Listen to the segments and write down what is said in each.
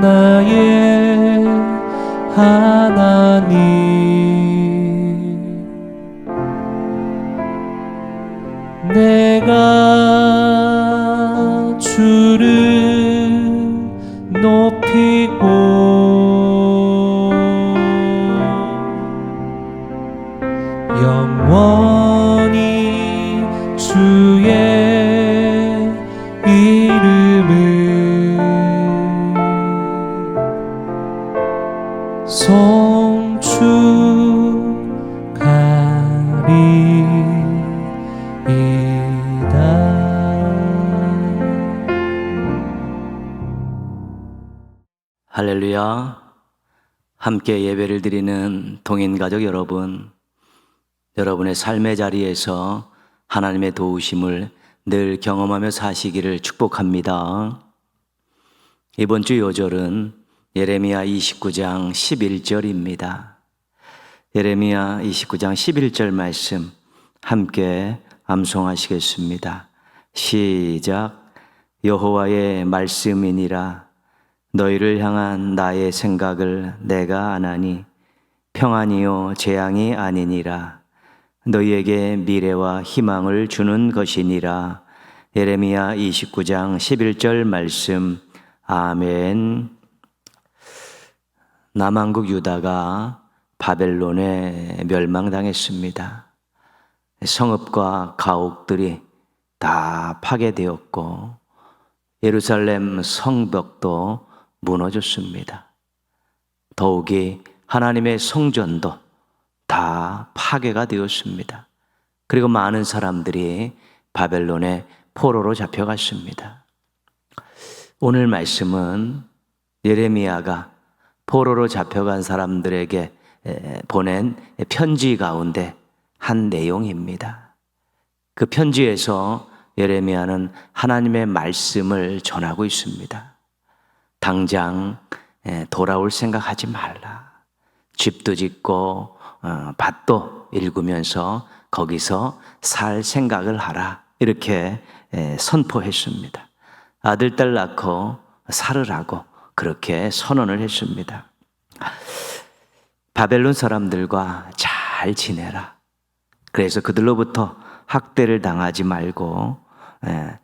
나의 하나님, 내가 주를 높이고 영원히 주의 이름을 송축하리이다. 할렐루야. 함께 예배를 드리는 동인가족 여러분, 여러분의 삶의 자리에서 하나님의 도우심을 늘 경험하며 사시기를 축복합니다. 이번 주 요절은 예레미야 29장 11절입니다. 예레미야 29장 11절 말씀 함께 암송하시겠습니다. 시작. 여호와의 말씀이니라. 너희를 향한 나의 생각을 내가 아나니 평안이요 재앙이 아니니라. 너희에게 미래와 희망을 주는 것이니라. 예레미야 29장 11절 말씀. 아멘. 남왕국 유다가 바벨론에 멸망당했습니다. 성읍과 가옥들이 다 파괴되었고 예루살렘 성벽도 무너졌습니다. 더욱이 하나님의 성전도 다 파괴가 되었습니다. 그리고 많은 사람들이 바벨론의 포로로 잡혀갔습니다. 오늘 말씀은 예레미야가 포로로 잡혀간 사람들에게 보낸 편지 가운데 한 내용입니다. 그 편지에서 예레미야는 하나님의 말씀을 전하고 있습니다. 당장 돌아올 생각하지 말라. 집도 짓고 밭도 일구면서 거기서 살 생각을 하라. 이렇게 선포했습니다. 아들, 딸 낳고 살으라고 그렇게 선언을 했습니다. 바벨론 사람들과 잘 지내라. 그래서 그들로부터 학대를 당하지 말고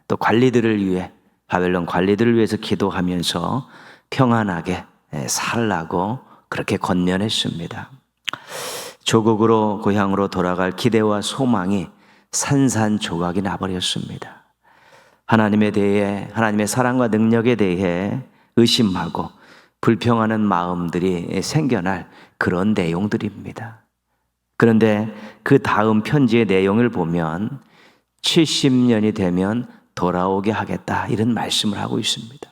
또 관리들을 위해, 바벨론 관리들을 위해서 기도하면서 평안하게 살라고 그렇게 권면했습니다. 조국으로, 고향으로 돌아갈 기대와 소망이 산산조각이 나버렸습니다. 하나님에 대해, 하나님의 사랑과 능력에 대해 의심하고 불평하는 마음들이 생겨날 그런 내용들입니다. 그런데 그 다음 편지의 내용을 보면 70년이 되면 돌아오게 하겠다, 이런 말씀을 하고 있습니다.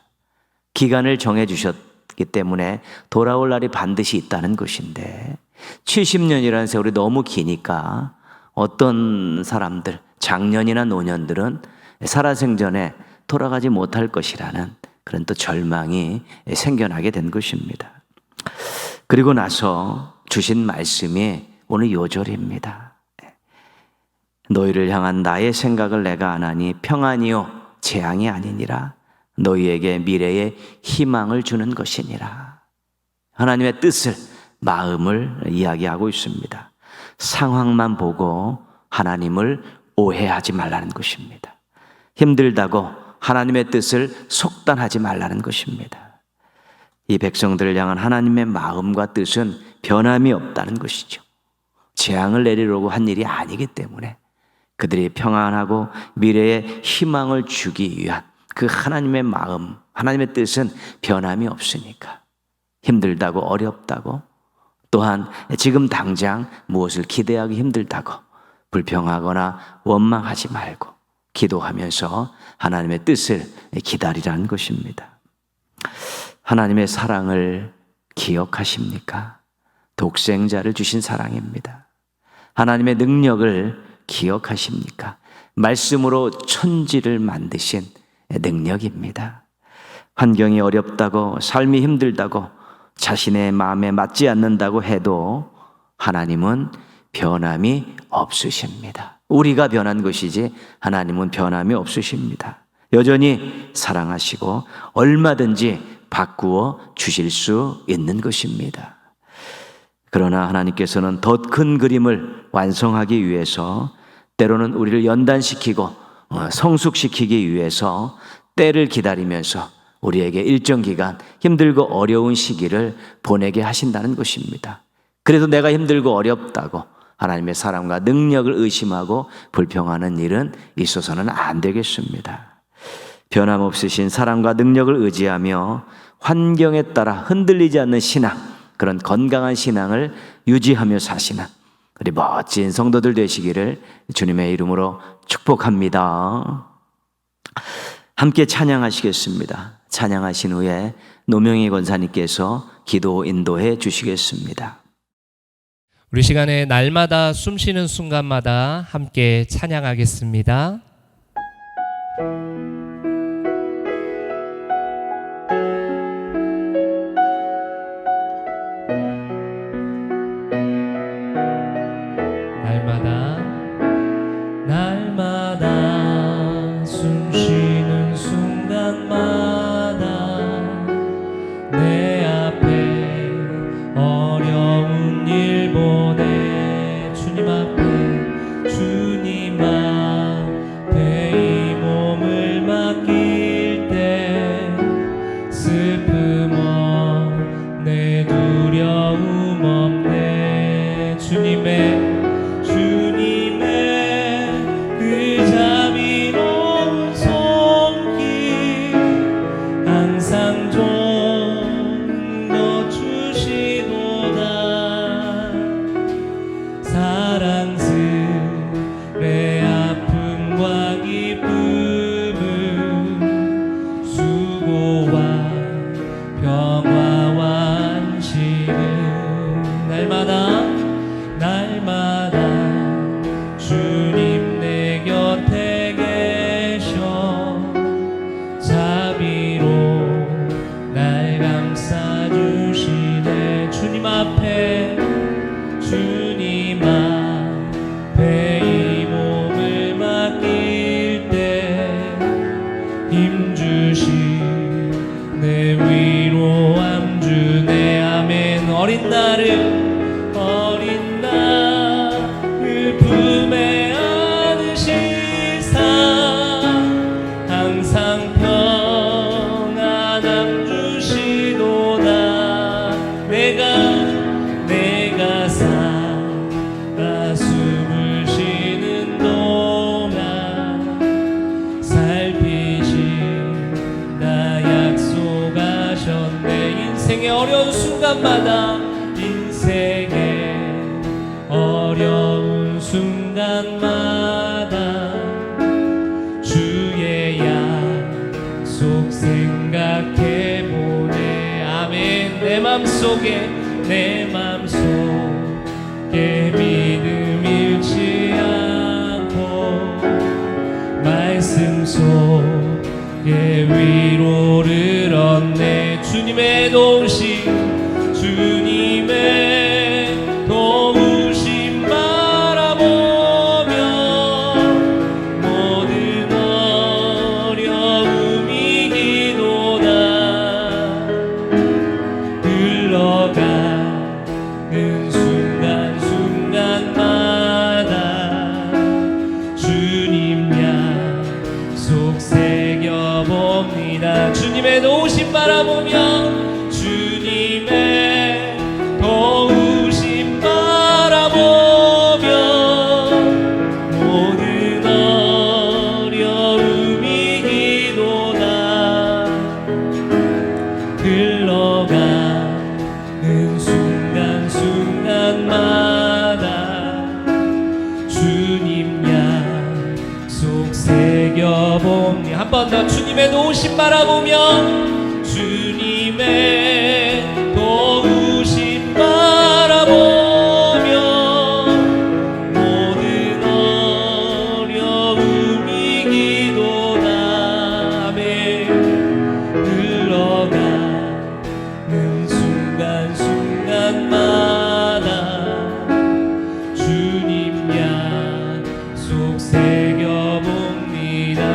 기간을 정해 주셨기 때문에 돌아올 날이 반드시 있다는 것인데 70년이라는 세월이 너무 기니까 어떤 사람들, 장년이나 노년들은 살아생전에 돌아가지 못할 것이라는 그런 또 절망이 생겨나게 된 것입니다. 그리고 나서 주신 말씀이 오늘 요절입니다. 너희를 향한 나의 생각을 내가 아나니 평안이요 재앙이 아니니라. 너희에게 미래의 희망을 주는 것이니라. 하나님의 뜻을, 마음을 이야기하고 있습니다. 상황만 보고 하나님을 오해하지 말라는 것입니다. 힘들다고 하나님의 뜻을 속단하지 말라는 것입니다. 이 백성들을 향한 하나님의 마음과 뜻은 변함이 없다는 것이죠. 재앙을 내리려고 한 일이 아니기 때문에 그들이 평안하고 미래에 희망을 주기 위한 그 하나님의 마음, 하나님의 뜻은 변함이 없으니까 힘들다고, 어렵다고, 또한 지금 당장 무엇을 기대하기 힘들다고 불평하거나 원망하지 말고 기도하면서 하나님의 뜻을 기다리라는 것입니다. 하나님의 사랑을 기억하십니까? 독생자를 주신 사랑입니다. 하나님의 능력을 기억하십니까? 말씀으로 천지를 만드신 능력입니다. 환경이 어렵다고, 삶이 힘들다고, 자신의 마음에 맞지 않는다고 해도 하나님은 변함이 없으십니다. 우리가 변한 것이지 하나님은 변함이 없으십니다. 여전히 사랑하시고 얼마든지 바꾸어 주실 수 있는 것입니다. 그러나 하나님께서는 더 큰 그림을 완성하기 위해서 때로는 우리를 연단시키고 성숙시키기 위해서 때를 기다리면서 우리에게 일정 기간 힘들고 어려운 시기를 보내게 하신다는 것입니다. 그래도 내가 힘들고 어렵다고 하나님의 사랑과 능력을 의심하고 불평하는 일은 있어서는 안 되겠습니다. 변함없으신 사랑과 능력을 의지하며 환경에 따라 흔들리지 않는 신앙, 그런 건강한 신앙을 유지하며 사시는 우리 멋진 성도들 되시기를 주님의 이름으로 축복합니다. 함께 찬양하시겠습니다. 찬양하신 후에 노명희 권사님께서 기도 인도해 주시겠습니다. 우리 시간에 날마다 숨쉬는 순간마다 함께 찬양하겠습니다. 날마다 숨쉬는 순간마다 내 앞에 어려운 일 보내 주님 앞에 이 몸을 맡길 때 슬픔 없네 두려움 없네 주님의 그 자비로운 손길 항상 좋은 것 주시도다 사랑스레 아픔과 기쁨은 수고와 평화와 안식은 날마다 주님 내 곁에 계셔 자비로 날 감싸주시네 주님 앞에 이 몸을 맡길 때 힘주시 내 위로함 주네 아멘 어린 나를 품에 안으시사 항상 평안함 주시도다 내가 살아 숨을 쉬는 동안 살피신다 약속하셨네 인생의 어려운 순간마다 어려운 순간마다 주의 약속 생각해보네 아멘 내 맘속에 믿음 잃지 않고 말씀 속에 위로를 얻네 주님의 도우심 바라보며 모든 어려움이 이기도다 흘러가는 순간순간마다 주님 약속 새겨봅니다 주님의 도우심 바라보며 모든 어려움이 기도다 흘러가는 순간순간마다 주님 약속 새겨봅니 한 번 더 주님의 도우심 바라보며 주님의 도우심 바라보며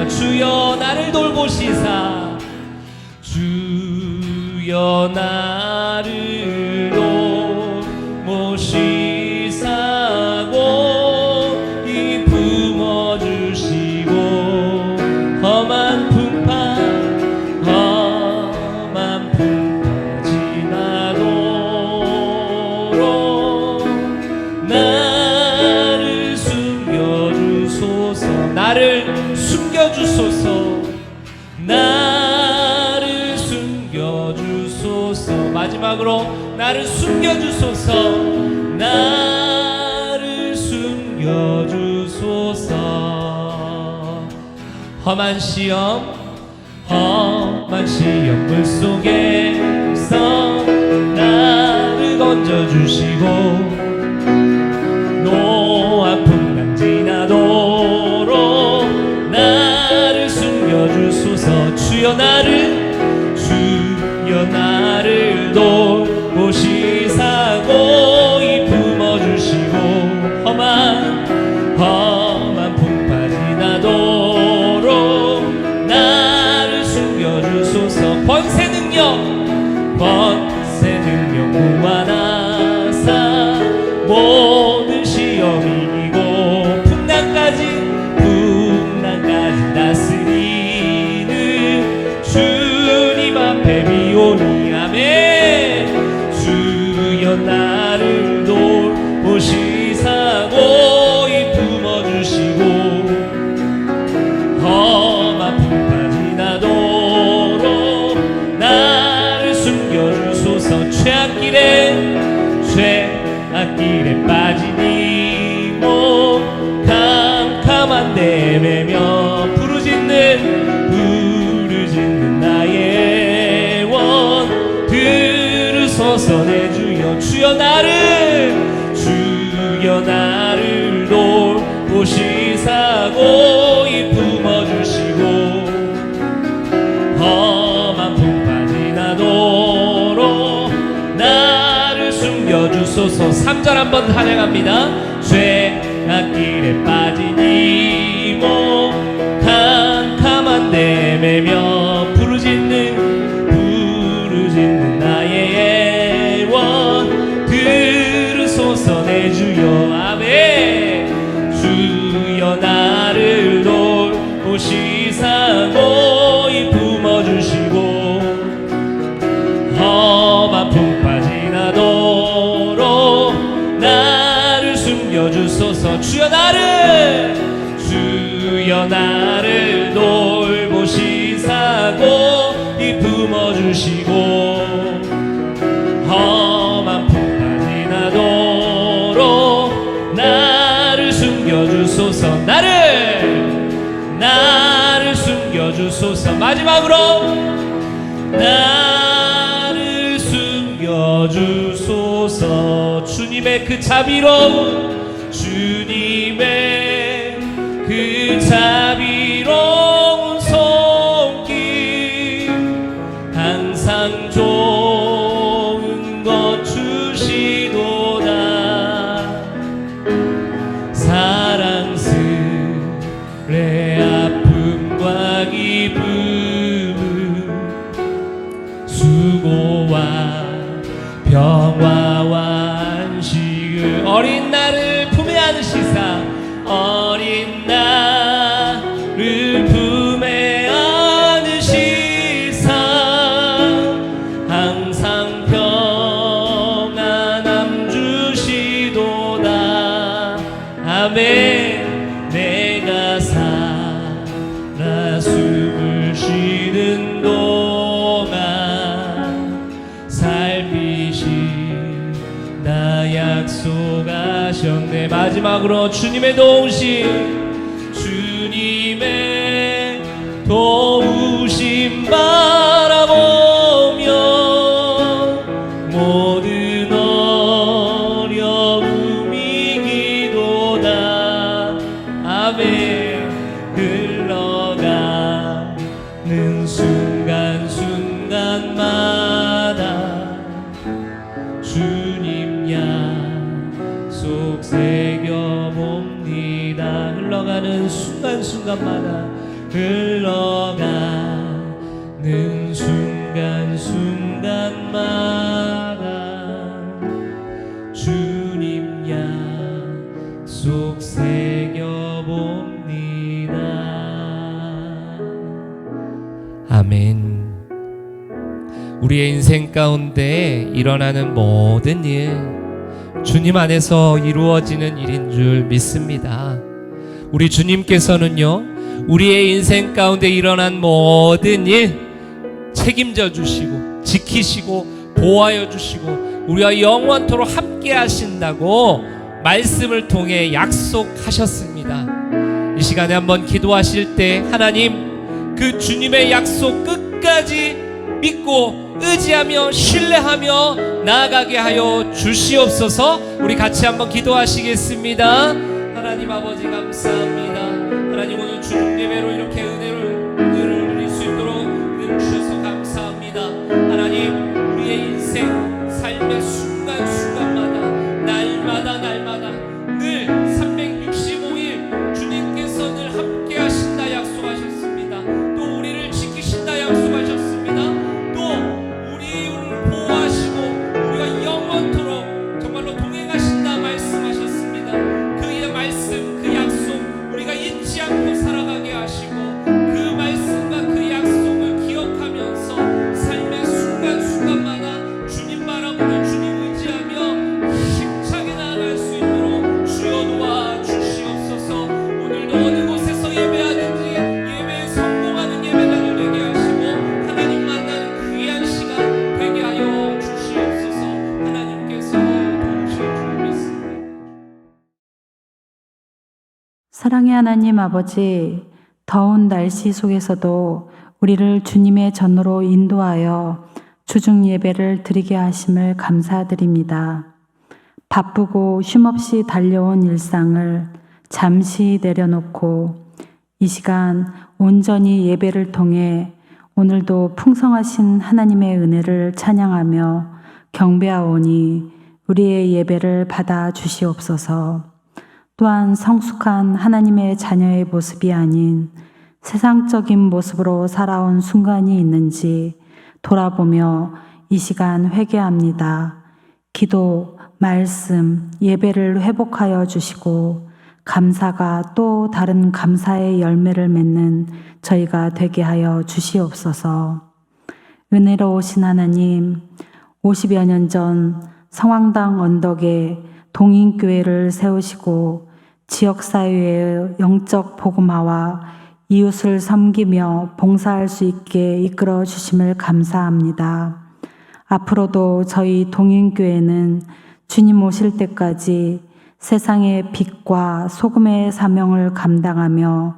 주여 나를 돌보시고 주여 나를 모시사고 이 품어주시고 험한 풍파 지나도록 나를 숨겨주소서 나를 숨겨주소서 나를 숨겨주소서 마지막으로 나를 숨겨주소서 나를 숨겨주소서 험한 시험 물속에서 나를 건져주시고 노한 풍랑 지나도록 나를 숨겨주소서 주여 나를 돌보시사고 이 품어주시고 험한 풍파 지나도록 나를 숨겨주소서 번세 능력 무한하사 모든 시험 이기고 풍랑까지 다스리는 주님 앞에 비오니 아멘 주여 나를 돌보시사고 이 품어주시고 험한 풍파 지나도록 나를 숨겨주소서 최악길에 빠지니 캄캄한 데 매며 부르짖는 나의 원 들으소서 내 주여 나를 돌보시사고 이 품어주시고 험한 풍파 지나도록 나를 숨겨주소서 3절 한번 찬양합니다 죄악길에 빠지니 캄캄한 데 매며 부르짖는 나의 원 들으소서 내 주여 아멘 주여 나를 돌보시사고 이 품어주시고 험한 풍파 지나도록 나를 숨겨주소서 주여 나를 돌보시사고 이 품어주시고 험한 풍파 지나도록 나를 숨겨주소서 나를 숨겨주소서 마지막으로 나를 숨겨주소서 주님의 그 자비로운 손길 항상 좋은 것 주시도다 사랑스레 아픔과 기쁨 수고와 평화와 안식을 어린 나를 품에 안으시사 어린 나를 품에 안으시사 항상 평안함 주시도다 아멘 내가 살아 숨을 쉬는 동안 살피시나 약속하셨네 마지막으로 주님의 도우심 바라보며 모든 어려움 이기도다 아멘 흘러가는 순간순간마다 주님 약속 새겨봅니다 흘러가는 순간순간마다 흘러가는 순간 우리의 인생 가운데 일어나는 모든 일, 주님 안에서 이루어지는 일인 줄 믿습니다. 우리 주님께서는요, 우리의 인생 가운데 일어난 모든 일 책임져 주시고 지키시고 보호하여 주시고 우리와 영원토록 함께 하신다고 말씀을 통해 약속하셨습니다. 이 시간에 한번 기도하실 때 하나님, 그 주님의 약속 끝까지 믿고 의지하며 신뢰하며 나아가게 하여 주시옵소서. 우리 같이 한번 기도하시겠습니다. 하나님 아버지 감사합니다. 하나님 오늘 주중 예배로 이렇게 은혜를 누릴 수 있도록 은혜를 주셔서 감사합니다. 하나님, 우리의 인생 삶의 순간순간마다 날마다 늘 365일 주님께서 늘 함께 하신다 약속하셨습니다. 또 우리를 지키신다 약속하셨습니다. 또 우리를 보호하시고 우리가 영원토록 정말로 동행하신다 말씀하셨습니다. 그 말씀, 그 약속 우리가 잊지 않고 살아가게 하시고 그 말씀과 그 약속을 기억하면서 삶의 순간순간마다 주님 바라보고 주님 의지하며 힘차게 나아갈 수 있도록 주여 도와주시옵소서. 오늘도 어느 곳에서 예배하든지 예배에 성공하는 예배가 되게 하시고 하나님 만나는 귀한 시간 되게 하여 주시옵소서. 하나님께서 도우실 줄 믿습니다. 사랑의 하나님 아버지, 더운 날씨 속에서도 우리를 주님의 전으로 인도하여 주중 예배를 드리게 하심을 감사드립니다. 바쁘고 쉼없이 달려온 일상을 잠시 내려놓고 이 시간 온전히 예배를 통해 오늘도 풍성하신 하나님의 은혜를 찬양하며 경배하오니 우리의 예배를 받아 주시옵소서. 또한 성숙한 하나님의 자녀의 모습이 아닌 세상적인 모습으로 살아온 순간이 있는지 돌아보며 이 시간 회개합니다. 기도, 말씀, 예배를 회복하여 주시고 감사가 또 다른 감사의 열매를 맺는 저희가 되게 하여 주시옵소서. 은혜로우신 하나님, 50여 년 전 성황당 언덕에 동인교회를 세우시고 지역사회의 영적 복음화와 이웃을 섬기며 봉사할 수 있게 이끌어 주심을 감사합니다. 앞으로도 저희 동인교회는 주님 오실 때까지 세상의 빛과 소금의 사명을 감당하며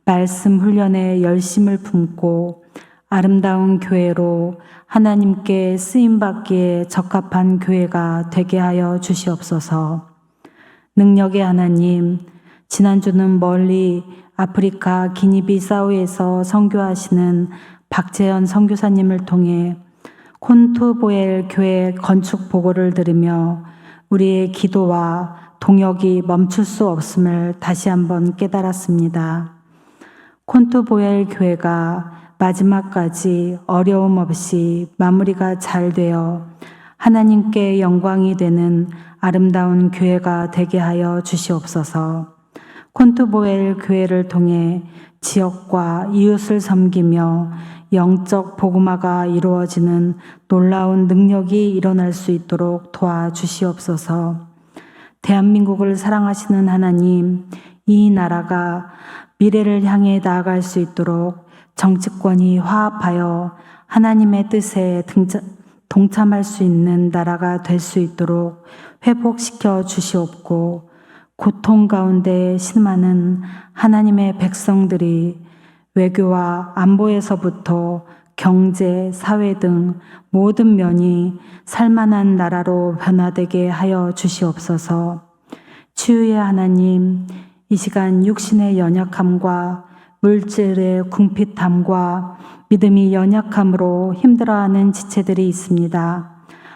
말씀 훈련에 열심을 품고 아름다운 교회로 하나님께 쓰임받기에 적합한 교회가 되게 하여 주시옵소서. 능력의 하나님, 지난주는 멀리 아프리카 기니비사우에서 선교하시는 박재현 선교사님을 통해 콘투보엘 교회 건축 보고를 들으며 우리의 기도와 동역이 멈출 수 없음을 다시 한번 깨달았습니다. 콘투보엘 교회가 마지막까지 어려움 없이 마무리가 잘 되어 하나님께 영광이 되는 아름다운 교회가 되게 하여 주시옵소서. 콘투보엘 교회를 통해 지역과 이웃을 섬기며 영적 복음화가 이루어지는 놀라운 능력이 일어날 수 있도록 도와주시옵소서. 대한민국을 사랑하시는 하나님, 이 나라가 미래를 향해 나아갈 수 있도록 정치권이 화합하여 하나님의 뜻에 동참할 수 있는 나라가 될 수 있도록 회복시켜 주시옵고, 고통 가운데 신음하는 하나님의 백성들이 외교와 안보에서부터 경제, 사회 등 모든 면이 살만한 나라로 변화되게 하여 주시옵소서. 치유의 하나님, 이 시간 육신의 연약함과 물질의 궁핍함과 믿음이 연약함으로 힘들어하는 지체들이 있습니다.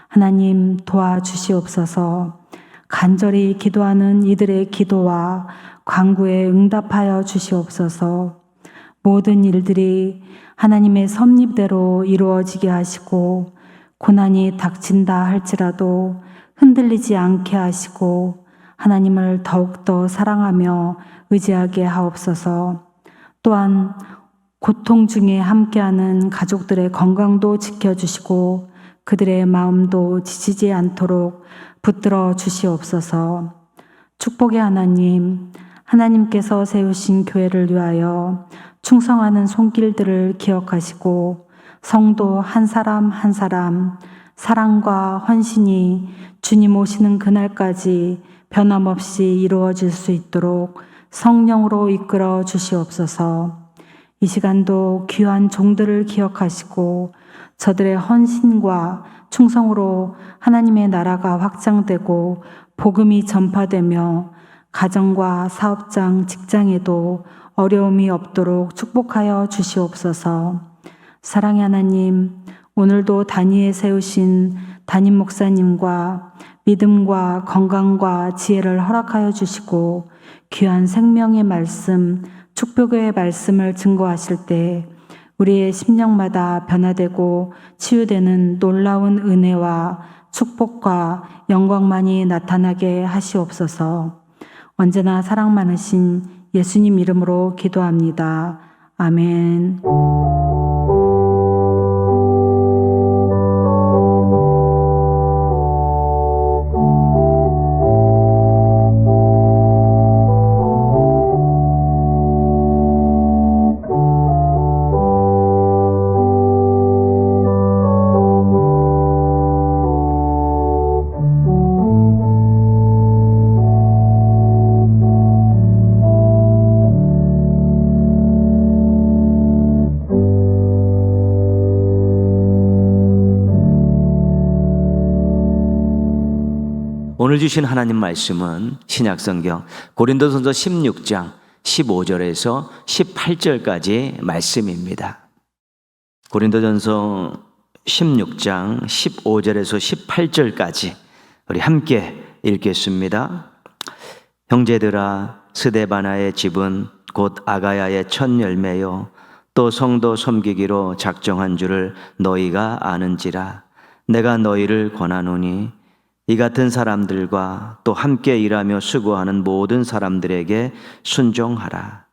하나님 도와주시옵소서. 간절히 기도하는 이들의 기도와 간구에 응답하여 주시옵소서. 모든 일들이 하나님의 섭리대로 이루어지게 하시고 고난이 닥친다 할지라도 흔들리지 않게 하시고 하나님을 더욱더 사랑하며 의지하게 하옵소서. 또한 고통 중에 함께하는 가족들의 건강도 지켜주시고 그들의 마음도 지치지 않도록 붙들어 주시옵소서. 축복의 하나님, 하나님께서 세우신 교회를 위하여 충성하는 손길들을 기억하시고 성도 한 사람 한 사람 사랑과 헌신이 주님 오시는 그날까지 변함없이 이루어질 수 있도록 성령으로 이끌어 주시옵소서. 이 시간도 귀한 종들을 기억하시고 저들의 헌신과 충성으로 하나님의 나라가 확장되고 복음이 전파되며 가정과 사업장, 직장에도 어려움이 없도록 축복하여 주시옵소서. 사랑의 하나님, 오늘도 단위에 세우신 담임 목사님과 믿음과 건강과 지혜를 허락하여 주시고 귀한 생명의 말씀, 축복의 말씀을 증거하실 때 우리의 심령마다 변화되고 치유되는 놀라운 은혜와 축복과 영광만이 나타나게 하시옵소서. 언제나 사랑 많으신 예수님 이름으로 기도합니다. 아멘. 오늘 주신 하나님 말씀은 신약성경 고린도전서 16장 15절에서 18절까지 말씀입니다. 고린도전서 16장 15절에서 18절까지 우리 함께 읽겠습니다. 형제들아, 스데바나의 집은 곧 아가야의 첫 열매요 또 성도 섬기기로 작정한 줄을 너희가 아는지라. 내가 너희를 권하노니 이 같은 사람들과 또 함께 일하며 수고하는 모든 사람들에게 순종하라.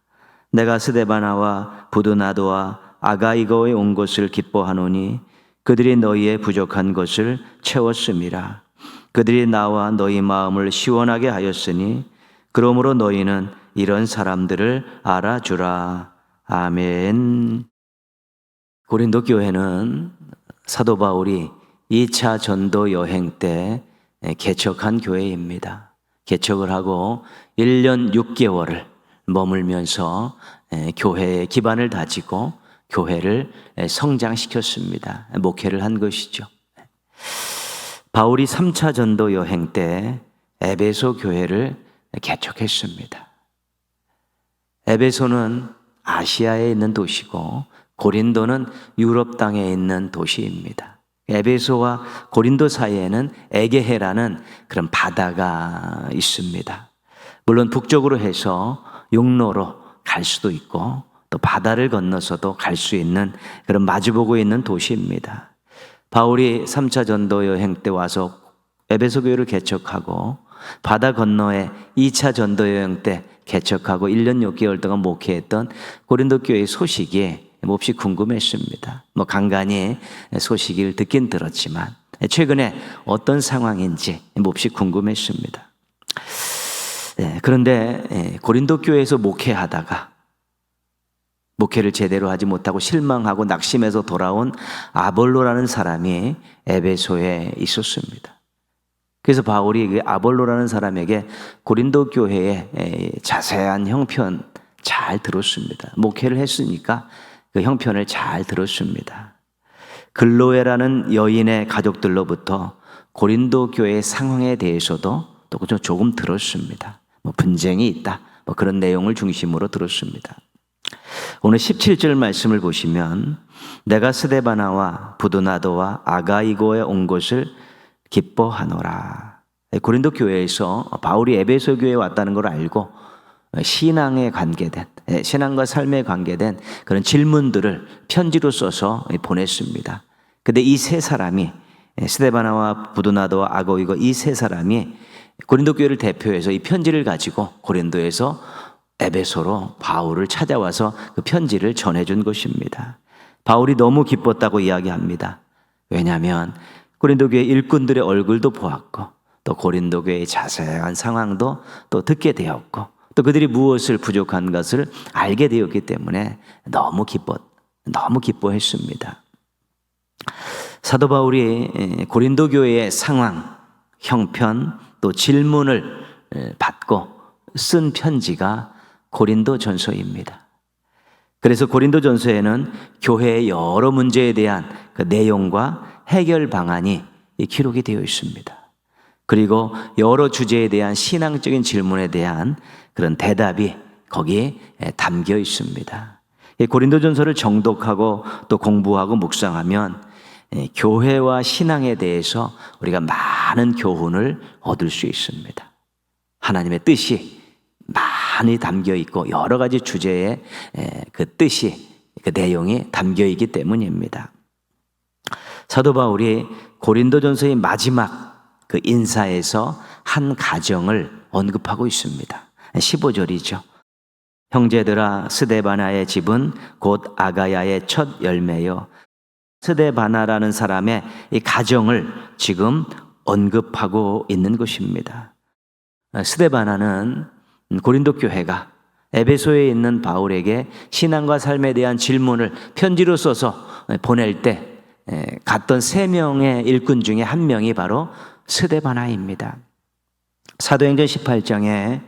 내가 스데바나와 부드나도와 아가이거에 온 것을 기뻐하노니 그들이 너희의 부족한 것을 채웠음이라. 그들이 나와 너희 마음을 시원하게 하였으니 그러므로 너희는 이런 사람들을 알아주라. 아멘. 고린도 교회는 사도 바울이 2차 전도 여행 때 개척한 교회입니다. 개척을 하고 1년 6개월을 머물면서 교회의 기반을 다지고 교회를 성장시켰습니다. 목회를 한 것이죠. 바울이 3차 전도 여행 때 에베소 교회를 개척했습니다. 에베소는 아시아에 있는 도시고 고린도는 유럽 땅에 있는 도시입니다. 에베소와 고린도 사이에는 에게해라는 그런 바다가 있습니다. 물론 북쪽으로 해서 육로로 갈 수도 있고 또 바다를 건너서도 갈 수 있는 그런 마주보고 있는 도시입니다. 바울이 3차 전도 여행 때 와서 에베소 교회를 개척하고 바다 건너에 2차 전도 여행 때 개척하고 1년 6개월 동안 목회했던 고린도 교회의 소식이 몹시 궁금했습니다. 간간히 소식을 듣긴 들었지만 최근에 어떤 상황인지 몹시 궁금했습니다. 그런데 고린도 교회에서 목회하다가 목회를 제대로 하지 못하고 실망하고 낙심해서 돌아온 아볼로라는 사람이 에베소에 있었습니다. 그래서 바울이 그 아볼로라는 사람에게 고린도 교회의 자세한 형편 잘 들었습니다. 목회를 했으니까 그 형편을 잘 들었습니다. 글로에라는 여인의 가족들로부터 고린도 교회의 상황에 대해서도 또 조금 들었습니다. 분쟁이 있다. 그런 내용을 중심으로 들었습니다. 오늘 17절 말씀을 보시면 내가 스데바나와 부드나도와 아가이고에 온 것을 기뻐하노라. 고린도 교회에서 바울이 에베소 교회에 왔다는 걸 알고 신앙에 관계된, 신앙과 삶에 관계된 그런 질문들을 편지로 써서 보냈습니다. 근데 이 세 사람이, 스데바나와 부드나도와 아가이고 이 세 사람이 고린도 교회를 대표해서 이 편지를 가지고 고린도에서 에베소로 바울을 찾아와서 그 편지를 전해준 것입니다. 바울이 너무 기뻤다고 이야기합니다. 왜냐하면 고린도 교회 일꾼들의 얼굴도 보았고 또 고린도 교회의 자세한 상황도 또 듣게 되었고 또 그들이 무엇을 부족한 것을 알게 되었기 때문에 너무 기뻐했습니다. 사도 바울이 고린도 교회의 상황, 형편 또 질문을 받고 쓴 편지가 고린도 전서입니다. 그래서 고린도 전서에는 교회의 여러 문제에 대한 그 내용과 해결 방안이 기록이 되어 있습니다. 그리고 여러 주제에 대한 신앙적인 질문에 대한 그런 대답이 거기에 담겨 있습니다. 고린도 전서를 정독하고 또 공부하고 묵상하면 교회와 신앙에 대해서 우리가 많은 교훈을 얻을 수 있습니다. 하나님의 뜻이 많이 담겨 있고 여러 가지 주제에 그 뜻이, 그 내용이 담겨 있기 때문입니다. 사도 바울이 고린도전서의 마지막 그 인사에서 한 가정을 언급하고 있습니다. 15절이죠. 형제들아, 스데바나의 집은 곧 아가야의 첫 열매요. 스데바나라는 사람의 이 가정을 지금 언급하고 있는 것입니다. 스데바나는 고린도 교회가 에베소에 있는 바울에게 신앙과 삶에 대한 질문을 편지로 써서 보낼 때 갔던 3명의 일꾼 중에 한 명이 바로 스데바나입니다. 사도행전 18장에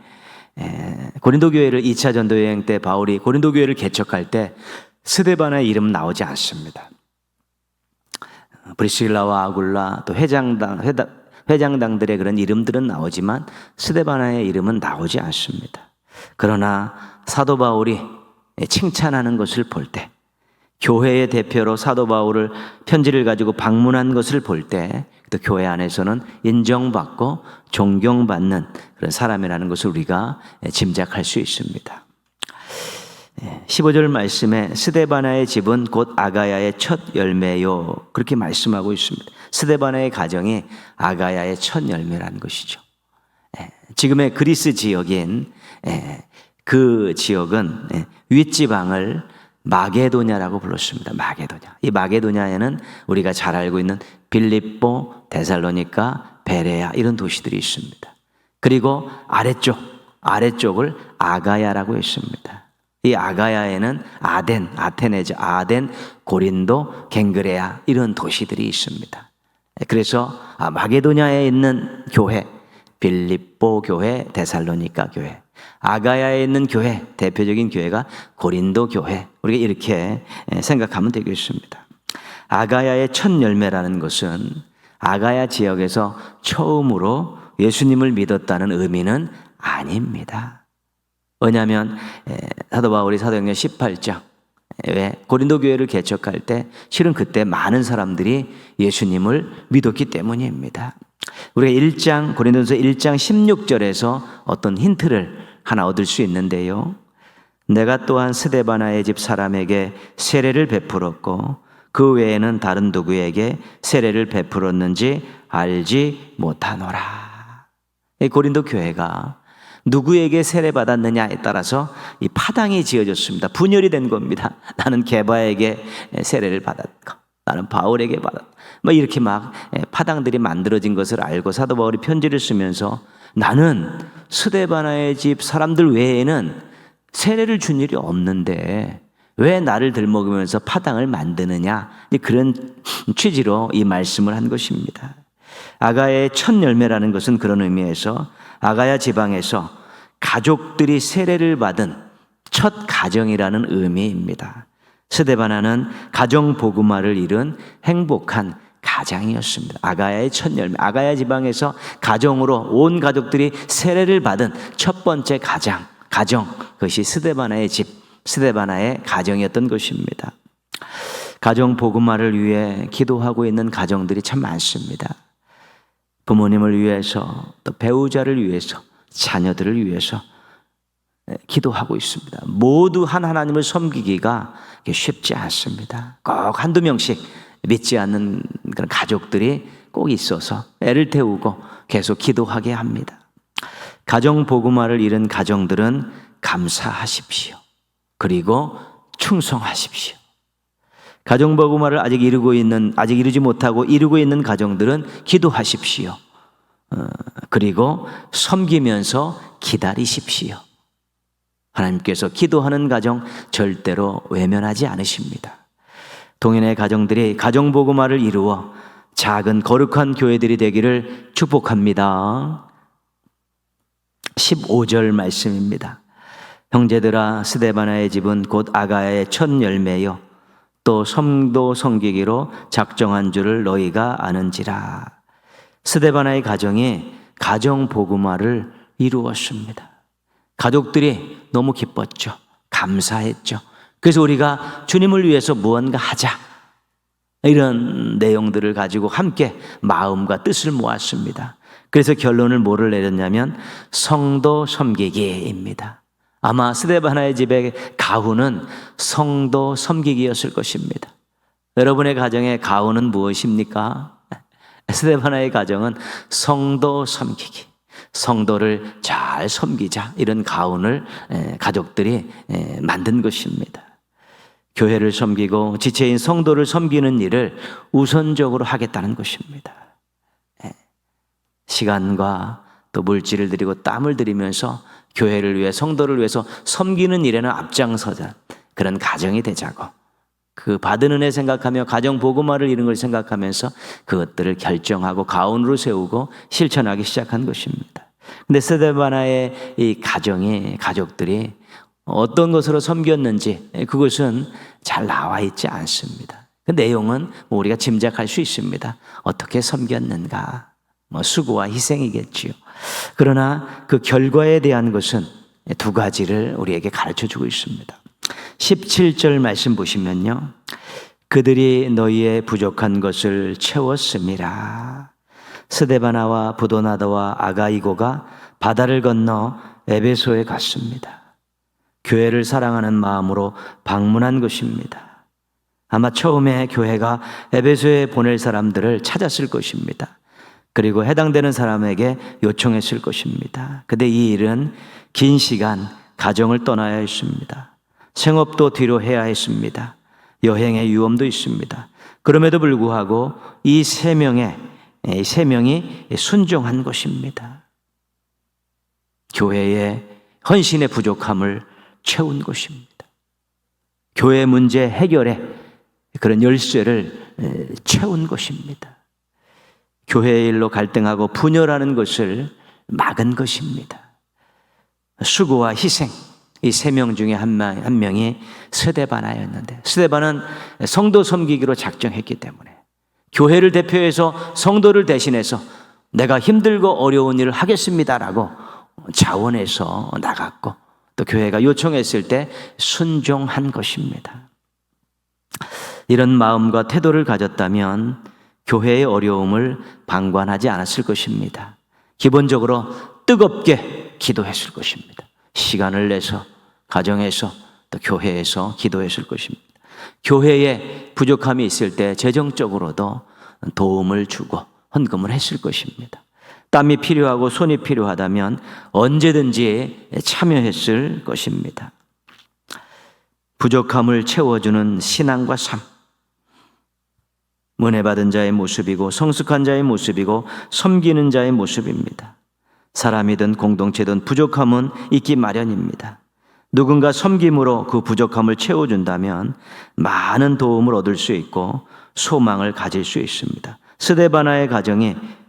고린도 교회를 2차 전도 여행 때 바울이 고린도 교회를 개척할 때 스데바나의 이름은 나오지 않습니다. 브리스길라와 아굴라 또 회장당들의 그런 이름들은 나오지만 스데바나의 이름은 나오지 않습니다. 그러나 사도 바울이 칭찬하는 것을 볼 때, 교회의 대표로 사도 바울을 편지를 가지고 방문한 것을 볼 때, 또 교회 안에서는 인정받고 존경받는 그런 사람이라는 것을 우리가 짐작할 수 있습니다. 15절 말씀에 스데바나의 집은 곧 아가야의 첫 열매요, 그렇게 말씀하고 있습니다. 스데바나의 가정이 아가야의 첫 열매라는 것이죠. 지금의 그리스 지역인 그 지역은 윗지방을 마게도냐라고 불렀습니다. 마게도냐. 이 마게도냐에는 우리가 잘 알고 있는 빌립보, 데살로니가, 베레아 이런 도시들이 있습니다. 그리고 아래쪽을 아가야라고 했습니다. 이 아가야에는 아테네죠. 아덴, 고린도, 갱그레아 이런 도시들이 있습니다. 그래서 마게도냐에 있는 교회, 빌립보 교회, 데살로니가 교회, 아가야에 있는 교회, 대표적인 교회가 고린도 교회, 우리가 이렇게 생각하면 되겠습니다. 아가야의 첫 열매라는 것은 아가야 지역에서 처음으로 예수님을 믿었다는 의미는 아닙니다. 왜냐하면 사도 바울이 사도행전 18장 왜 고린도 교회를 개척할 때 실은 그때 많은 사람들이 예수님을 믿었기 때문입니다. 우리가 고린도전서 1장 16절에서 어떤 힌트를 하나 얻을 수 있는데요. 내가 또한 스데바나의 집 사람에게 세례를 베풀었고 그 외에는 다른 누구에게 세례를 베풀었는지 알지 못하노라. 이 고린도 교회가 누구에게 세례받았느냐에 따라서 이 파당이 지어졌습니다. 분열이 된 겁니다. 나는 게바에게 세례를 받았고 나는 바울에게 받았고 이렇게 파당들이 만들어진 것을 알고 사도 바울이 편지를 쓰면서 나는 스데바나의 집 사람들 외에는 세례를 준 일이 없는데 왜 나를 들먹으면서 파당을 만드느냐, 그런 취지로 이 말씀을 한 것입니다. 아가야의 첫 열매라는 것은 그런 의미에서 아가야 지방에서 가족들이 세례를 받은 첫 가정이라는 의미입니다. 스데바나는 가정 복음화를 이룬 행복한 가장이었습니다. 아가야의 첫 열매, 아가야 지방에서 가정으로 온 가족들이 세례를 받은 첫 번째 가정, 그것이 스데바나의 집, 스데바나의 가정이었던 것입니다. 가정 복음화를 위해 기도하고 있는 가정들이 참 많습니다. 부모님을 위해서, 또 배우자를 위해서, 자녀들을 위해서 기도하고 있습니다. 모두 하나님을 섬기기가 쉽지 않습니다. 꼭 한두 명씩 믿지 않는 그런 가족들이 꼭 있어서 애를 태우고 계속 기도하게 합니다. 가정 복음화를 이룬 가정들은 감사하십시오. 그리고 충성하십시오. 가정복음화를 아직 이루지 못하고 이루고 있는 가정들은 기도하십시오. 그리고 섬기면서 기다리십시오. 하나님께서 기도하는 가정 절대로 외면하지 않으십니다. 동인의 가정들이 가정복음화를 이루어 작은 거룩한 교회들이 되기를 축복합니다. 15절 말씀입니다. 형제들아, 스데바나의 집은 곧 아가야의 첫 열매요 또 성도 섬기기로 작정한 줄을 너희가 아는지라. 스데바나의 가정이 가정 복음화를 이루었습니다. 가족들이 너무 기뻤죠. 감사했죠. 그래서 우리가 주님을 위해서 무언가 하자, 이런 내용들을 가지고 함께 마음과 뜻을 모았습니다. 그래서 결론을 뭐를 내렸냐면 성도 섬기기입니다. 아마 스데바나의 집의 가훈은 성도 섬기기였을 것입니다. 여러분의 가정의 가훈은 무엇입니까? 스데바나의 가정은 성도 섬기기, 성도를 잘 섬기자, 이런 가훈을 가족들이 만든 것입니다. 교회를 섬기고 지체인 성도를 섬기는 일을 우선적으로 하겠다는 것입니다. 시간과 또 물질을 들이고 땀을 들이면서 교회를 위해, 성도를 위해서 섬기는 일에는 앞장서자, 그런 가정이 되자고, 그 받은 은혜 생각하며 가정 복음화를 이룬 걸 생각하면서 그것들을 결정하고 가훈으로 세우고 실천하기 시작한 것입니다. 근데 스데바나의 이 가족들이 어떤 것으로 섬겼는지 그것은 잘 나와 있지 않습니다. 그 내용은 우리가 짐작할 수 있습니다. 어떻게 섬겼는가, 수고와 희생이겠지요. 그러나 그 결과에 대한 것은 두 가지를 우리에게 가르쳐주고 있습니다. 17절 말씀 보시면요, 그들이 너희의 부족한 것을 채웠음이라. 스데바나와 부도나다와 아가이고가 바다를 건너 에베소에 갔습니다. 교회를 사랑하는 마음으로 방문한 것입니다. 아마 처음에 교회가 에베소에 보낼 사람들을 찾았을 것입니다. 그리고 해당되는 사람에게 요청했을 것입니다. 그런데 이 일은 긴 시간 가정을 떠나야 했습니다. 생업도 뒤로 해야 했습니다. 여행의 위험도 있습니다. 그럼에도 불구하고 이 세 명이 순종한 것입니다. 교회의 헌신의 부족함을 채운 것입니다. 교회 문제 해결에 그런 열쇠를 채운 것입니다. 교회의 일로 갈등하고 분열하는 것을 막은 것입니다. 수고와 희생, 이 세 명 중에 한 명이 스데바나였는데, 스데바는 성도 섬기기로 작정했기 때문에 교회를 대표해서 성도를 대신해서 내가 힘들고 어려운 일을 하겠습니다라고 자원해서 나갔고, 또 교회가 요청했을 때 순종한 것입니다. 이런 마음과 태도를 가졌다면 교회의 어려움을 방관하지 않았을 것입니다. 기본적으로 뜨겁게 기도했을 것입니다. 시간을 내서 가정에서 또 교회에서 기도했을 것입니다. 교회에 부족함이 있을 때 재정적으로도 도움을 주고 헌금을 했을 것입니다. 땀이 필요하고 손이 필요하다면 언제든지 참여했을 것입니다. 부족함을 채워주는 신앙과 삶, 은혜 받은 자의 모습이고 성숙한 자의 모습이고 섬기는 자의 모습입니다. 사람이든 공동체든 부족함은 있기 마련입니다. 누군가 섬김으로 그 부족함을 채워준다면 많은 도움을 얻을 수 있고 소망을 가질 수 있습니다. 스데바나의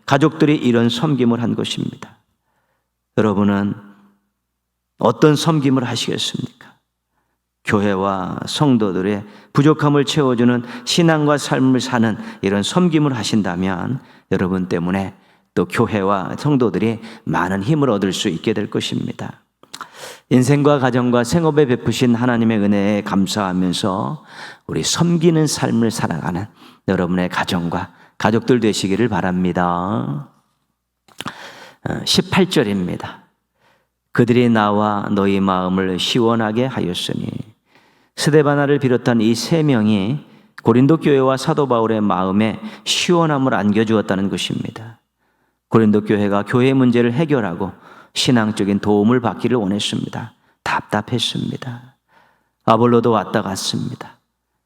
가족들이 이런 섬김을 한 것입니다. 여러분은 어떤 섬김을 하시겠습니까? 교회와 성도들의 부족함을 채워주는 신앙과 삶을 사는 이런 섬김을 하신다면 여러분 때문에 또 교회와 성도들이 많은 힘을 얻을 수 있게 될 것입니다. 인생과 가정과 생업에 베푸신 하나님의 은혜에 감사하면서 우리 섬기는 삶을 살아가는 여러분의 가정과 가족들 되시기를 바랍니다. 18절입니다. 그들이 나와 너희 마음을 시원하게 하였으니. 스데바나를 비롯한 이 세 명이 고린도 교회와 사도 바울의 마음에 시원함을 안겨주었다는 것입니다. 고린도 교회가 교회 문제를 해결하고 신앙적인 도움을 받기를 원했습니다. 답답했습니다. 아볼로도 왔다 갔습니다.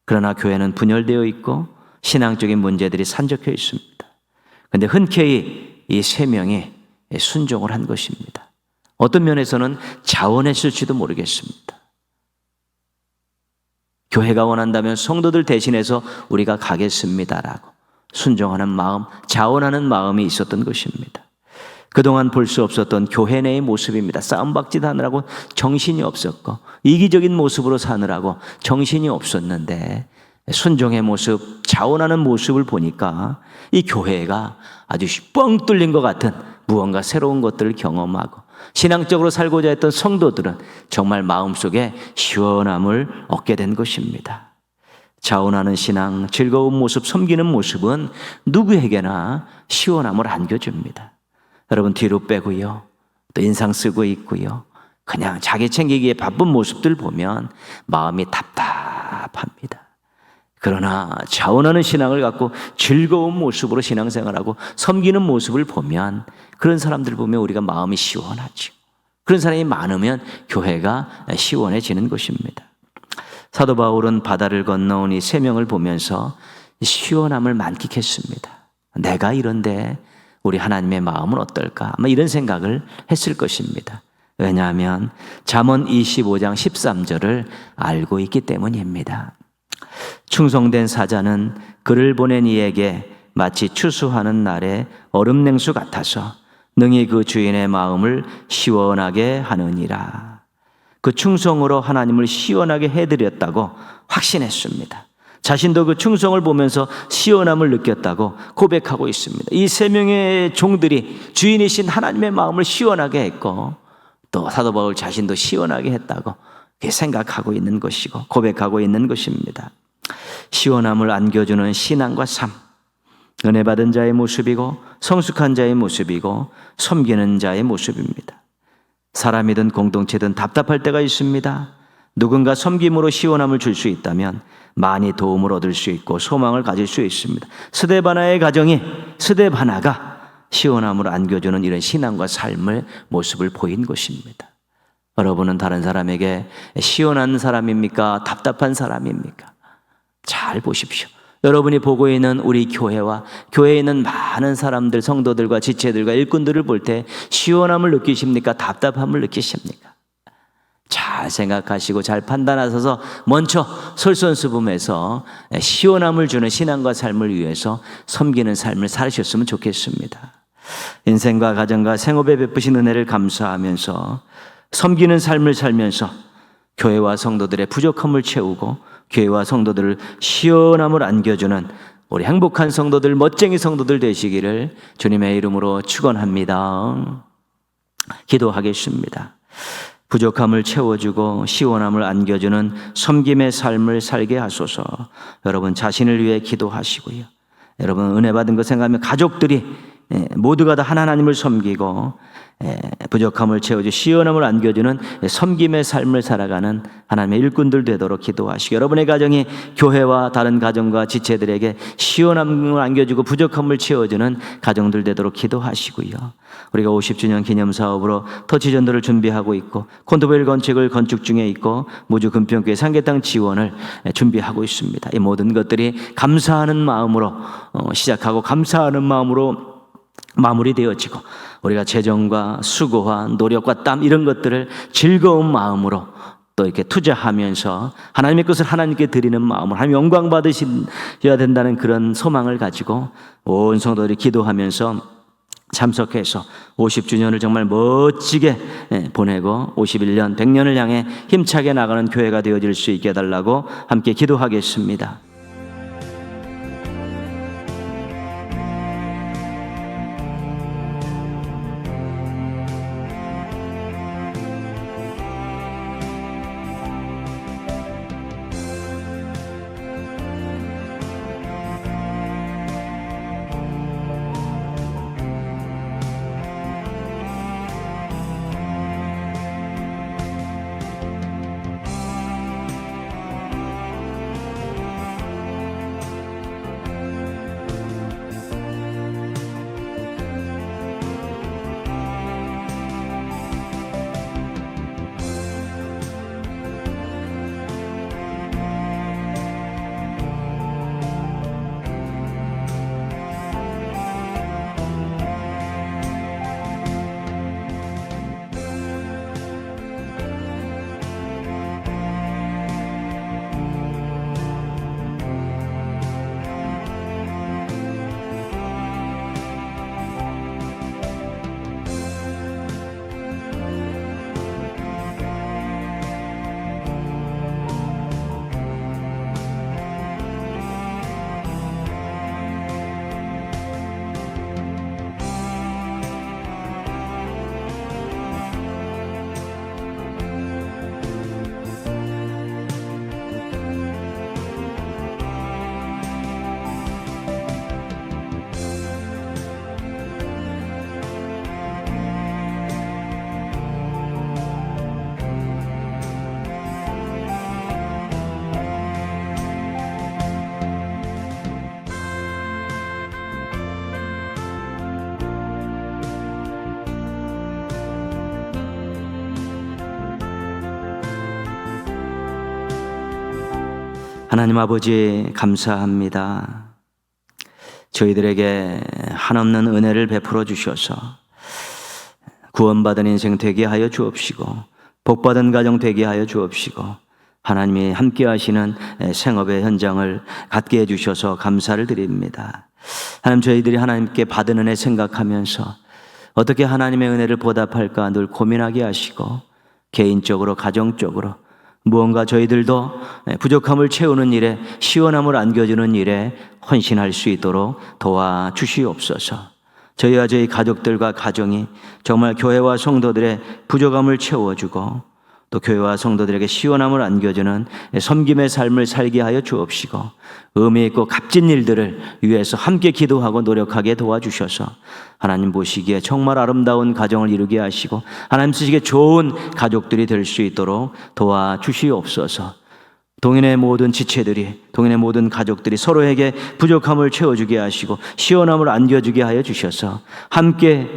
그러나 교회는 분열되어 있고 신앙적인 문제들이 산적해 있습니다. 그런데 흔쾌히 이 세 명이 순종을 한 것입니다. 어떤 면에서는 자원했을지도 모르겠습니다. 교회가 원한다면 성도들 대신해서 우리가 가겠습니다라고 순종하는 마음, 자원하는 마음이 있었던 것입니다. 그동안 볼 수 없었던 교회 내의 모습입니다. 싸움박질 하느라고 정신이 없었고 이기적인 모습으로 사느라고 정신이 없었는데 순종의 모습, 자원하는 모습을 보니까 이 교회가 아주 뻥 뚫린 것 같은 무언가 새로운 것들을 경험하고 신앙적으로 살고자 했던 성도들은 정말 마음속에 시원함을 얻게 된 것입니다. 자원하는 신앙, 즐거운 모습, 섬기는 모습은 누구에게나 시원함을 안겨줍니다. 여러분 뒤로 빼고요, 또 인상 쓰고 있고요, 그냥 자기 챙기기에 바쁜 모습들 보면 마음이 답답합니다. 그러나 자원하는 신앙을 갖고 즐거운 모습으로 신앙생활하고 섬기는 모습을 보면 그런 사람들 보면 우리가 마음이 시원하죠. 그런 사람이 많으면 교회가 시원해지는 것입니다. 사도 바울은 바다를 건너온 이 세 명을 보면서 시원함을 만끽했습니다. 내가 이런데 우리 하나님의 마음은 어떨까? 아마 이런 생각을 했을 것입니다. 왜냐하면 잠언 25장 13절을 알고 있기 때문입니다. 충성된 사자는 그를 보낸 이에게 마치 추수하는 날의 얼음 냉수 같아서 능히 그 주인의 마음을 시원하게 하느니라. 그 충성으로 하나님을 시원하게 해드렸다고 확신했습니다. 자신도 그 충성을 보면서 시원함을 느꼈다고 고백하고 있습니다. 이 세 명의 종들이 주인이신 하나님의 마음을 시원하게 했고 또 사도 바울 자신도 시원하게 했다고 생각하고 있는 것이고 고백하고 있는 것입니다. 시원함을 안겨주는 신앙과 삶, 은혜 받은 자의 모습이고 성숙한 자의 모습이고 섬기는 자의 모습입니다. 사람이든 공동체든 답답할 때가 있습니다. 누군가 섬김으로 시원함을 줄 수 있다면 많이 도움을 얻을 수 있고 소망을 가질 수 있습니다. 스데바나의 가정이 스데바나가 시원함을 안겨주는 이런 신앙과 삶의 모습을 보인 것입니다. 여러분은 다른 사람에게 시원한 사람입니까? 답답한 사람입니까? 잘 보십시오. 여러분이 보고 있는 우리 교회와 교회에 있는 많은 사람들, 성도들과 지체들과 일꾼들을 볼 때 시원함을 느끼십니까? 답답함을 느끼십니까? 잘 생각하시고 잘 판단하셔서 먼저 솔선수범해서 시원함을 주는 신앙과 삶을 위해서 섬기는 삶을 살으셨으면 좋겠습니다. 인생과 가정과 생업에 베푸신 은혜를 감사하면서 섬기는 삶을 살면서 교회와 성도들의 부족함을 채우고 교회와 성도들을 시원함을 안겨주는 우리 행복한 성도들, 멋쟁이 성도들 되시기를 주님의 이름으로 축원합니다. 기도하겠습니다. 부족함을 채워주고 시원함을 안겨주는 섬김의 삶을 살게 하소서. 여러분 자신을 위해 기도하시고요. 여러분 은혜 받은 거 생각하면 가족들이 모두가 다 하나님을 섬기고 부족함을 채워주 시원함을 안겨주는 섬김의 삶을 살아가는 하나님의 일꾼들 되도록 기도하시고 여러분의 가정이 교회와 다른 가정과 지체들에게 시원함을 안겨주고 부족함을 채워주는 가정들 되도록 기도하시고요. 우리가 50주년 기념사업으로 터치전도를 준비하고 있고 콘도벨 건축을 건축 중에 있고 무주 금평교회 삼계탕 지원을 준비하고 있습니다. 이 모든 것들이 감사하는 마음으로 시작하고 감사하는 마음으로 마무리되어지고 우리가 재정과 수고와 노력과 땀 이런 것들을 즐거운 마음으로 또 이렇게 투자하면서 하나님의 것을 하나님께 드리는 마음으로 하나님 영광 받으셔야 된다는 그런 소망을 가지고 온 성도들이 기도하면서 참석해서 50주년을 정말 멋지게 보내고 51년, 100년을 향해 힘차게 나가는 교회가 되어질 수 있게 해달라고 함께 기도하겠습니다. 하나님 아버지 감사합니다. 저희들에게 한없는 은혜를 베풀어 주셔서 구원받은 인생 되게 하여 주옵시고 복받은 가정 되게 하여 주옵시고 하나님이 함께 하시는 생업의 현장을 갖게 해주셔서 감사를 드립니다. 하나님, 저희들이 하나님께 받은 은혜 생각하면서 어떻게 하나님의 은혜를 보답할까 늘 고민하게 하시고 개인적으로 가정적으로 무언가 저희들도 부족함을 채우는 일에 시원함을 안겨주는 일에 헌신할 수 있도록 도와주시옵소서. 저희와 저희 가족들과 가정이 정말 교회와 성도들의 부족함을 채워주고 또 교회와 성도들에게 시원함을 안겨주는 섬김의 삶을 살게 하여 주옵시고 의미 있고 값진 일들을 위해서 함께 기도하고 노력하게 도와주셔서 하나님 보시기에 정말 아름다운 가정을 이루게 하시고 하나님 쓰시기에 좋은 가족들이 될 수 있도록 도와주시옵소서. 동인의 모든 지체들이, 동인의 모든 가족들이 서로에게 부족함을 채워주게 하시고 시원함을 안겨주게 하여 주셔서 함께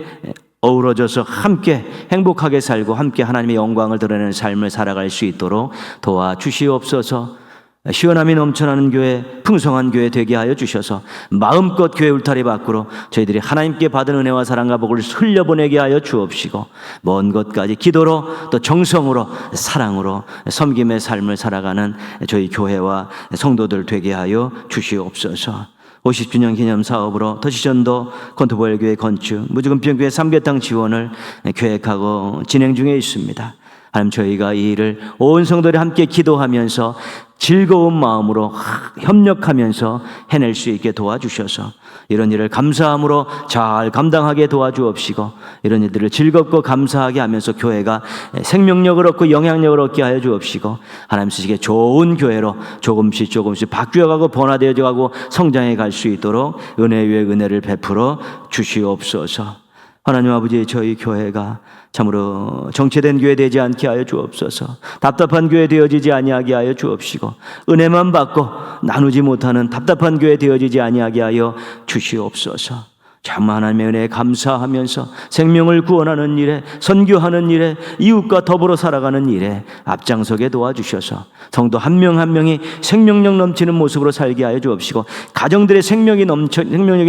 어우러져서 함께 행복하게 살고 함께 하나님의 영광을 드러내는 삶을 살아갈 수 있도록 도와주시옵소서. 시원함이 넘쳐나는 교회, 풍성한 교회 되게 하여 주셔서 마음껏 교회 울타리 밖으로 저희들이 하나님께 받은 은혜와 사랑과 복을 흘려보내게 하여 주옵시고 먼 곳까지 기도로 또 정성으로 사랑으로 섬김의 삶을 살아가는 저희 교회와 성도들 되게 하여 주시옵소서. 50주년 기념 사업으로 더시전도 콘토보일교회 건축, 무주금평교회 삼계탕 지원을 계획하고 진행 중에 있습니다. 하나님, 저희가 이 일을 온 성도들이 함께 기도하면서 즐거운 마음으로 협력하면서 해낼 수 있게 도와주셔서 이런 일을 감사함으로 잘 감당하게 도와주옵시고 이런 일들을 즐겁고 감사하게 하면서 교회가 생명력을 얻고 영향력을 얻게 하여 주옵시고 하나님 쓰시기에 좋은 교회로 조금씩 바뀌어가고 변화되어가고 성장해 갈 수 있도록 은혜 위에 은혜를 베풀어 주시옵소서. 하나님 아버지, 저희 교회가 참으로 정체된 교회 되지 않게 하여 주옵소서. 답답한 교회 되어지지 아니하게 하여 주옵시고 은혜만 받고 나누지 못하는 답답한 교회 되어지지 아니하게 하여 주시옵소서. 정말 하나님의 은혜에 감사하면서 생명을 구원하는 일에, 선교하는 일에, 이웃과 더불어 살아가는 일에 앞장서게 도와주셔서 성도 한 명 한 명이 생명력 넘치는 모습으로 살게 하여 주옵시고 가정들의 생명력이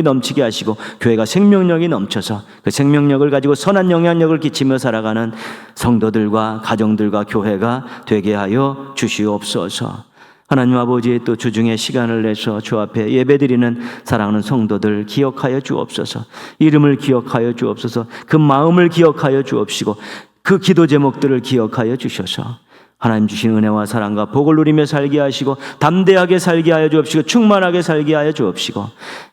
넘치게 하시고 교회가 생명력이 넘쳐서 그 생명력을 가지고 선한 영향력을 끼치며 살아가는 성도들과 가정들과 교회가 되게 하여 주시옵소서. 하나님 아버지, 또 주중에 시간을 내서 주 앞에 예배드리는 사랑하는 성도들 기억하여 주옵소서. 이름을 기억하여 주옵소서. 그 마음을 기억하여 주옵시고 그 기도 제목들을 기억하여 주셔서 하나님 주신 은혜와 사랑과 복을 누리며 살게 하시고 담대하게 살게 하여 주옵시고 충만하게 살게 하여 주옵시고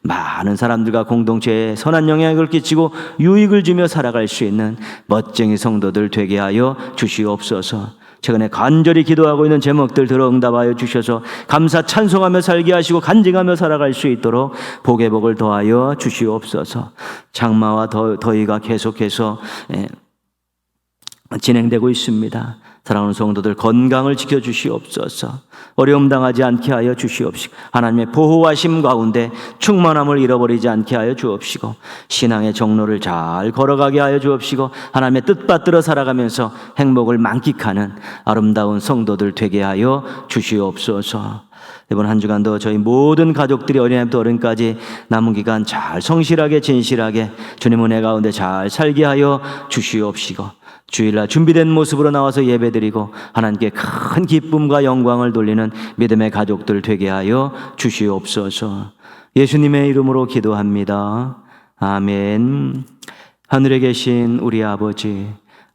많은 사람들과 공동체에 선한 영향을 끼치고 유익을 주며 살아갈 수 있는 멋쟁이 성도들 되게 하여 주시옵소서. 최근에 간절히 기도하고 있는 제목들 들어 응답하여 주셔서 감사 찬송하며 살게 하시고 간증하며 살아갈 수 있도록 복의 복을 더하여 주시옵소서. 장마와 더위가 계속해서 진행되고 있습니다. 사랑하는 성도들 건강을 지켜주시옵소서. 어려움 당하지 않게 하여 주시옵시고 하나님의 보호하심 가운데 충만함을 잃어버리지 않게 하여 주옵시고 신앙의 정로를 잘 걸어가게 하여 주옵시고 하나님의 뜻 받들어 살아가면서 행복을 만끽하는 아름다운 성도들 되게 하여 주시옵소서. 이번 한 주간도 저희 모든 가족들이 어린애부터 어른까지 남은 기간 잘 성실하게 진실하게 주님 은혜 가운데 잘 살게 하여 주시옵시고 주일날 준비된 모습으로 나와서 예배드리고 하나님께 큰 기쁨과 영광을 돌리는 믿음의 가족들 되게 하여 주시옵소서. 예수님의 이름으로 기도합니다. 아멘. 하늘에 계신 우리 아버지,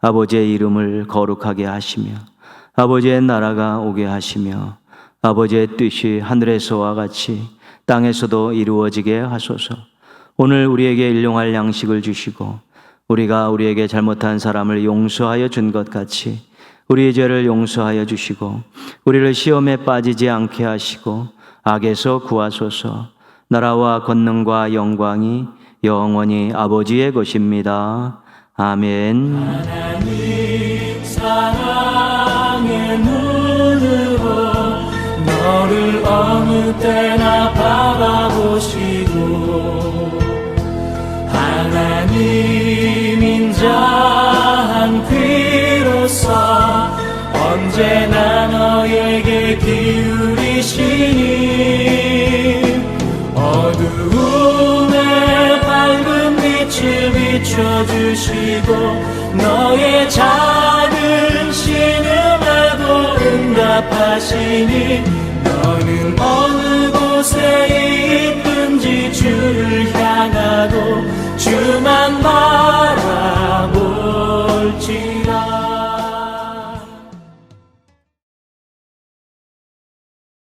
아버지의 이름을 거룩하게 하시며 아버지의 나라가 오게 하시며 아버지의 뜻이 하늘에서와 같이 땅에서도 이루어지게 하소서. 오늘 우리에게 일용할 양식을 주시고 우리가 우리에게 잘못한 사람을 용서하여 준 것 같이 우리의 죄를 용서하여 주시고 우리를 시험에 빠지지 않게 하시고 악에서 구하소서. 나라와 권능과 영광이 영원히 아버지의 것입니다. 아멘. 하나님 사랑의 눈으로 너를 어느 때나 바라보시고 하나님 인자한 귀로서 언제나 너에게 기울이시는 지켜주시고 너의 작은 신음에도 응답하시니 너는 어느 곳에 있든지 주를 향하고 주만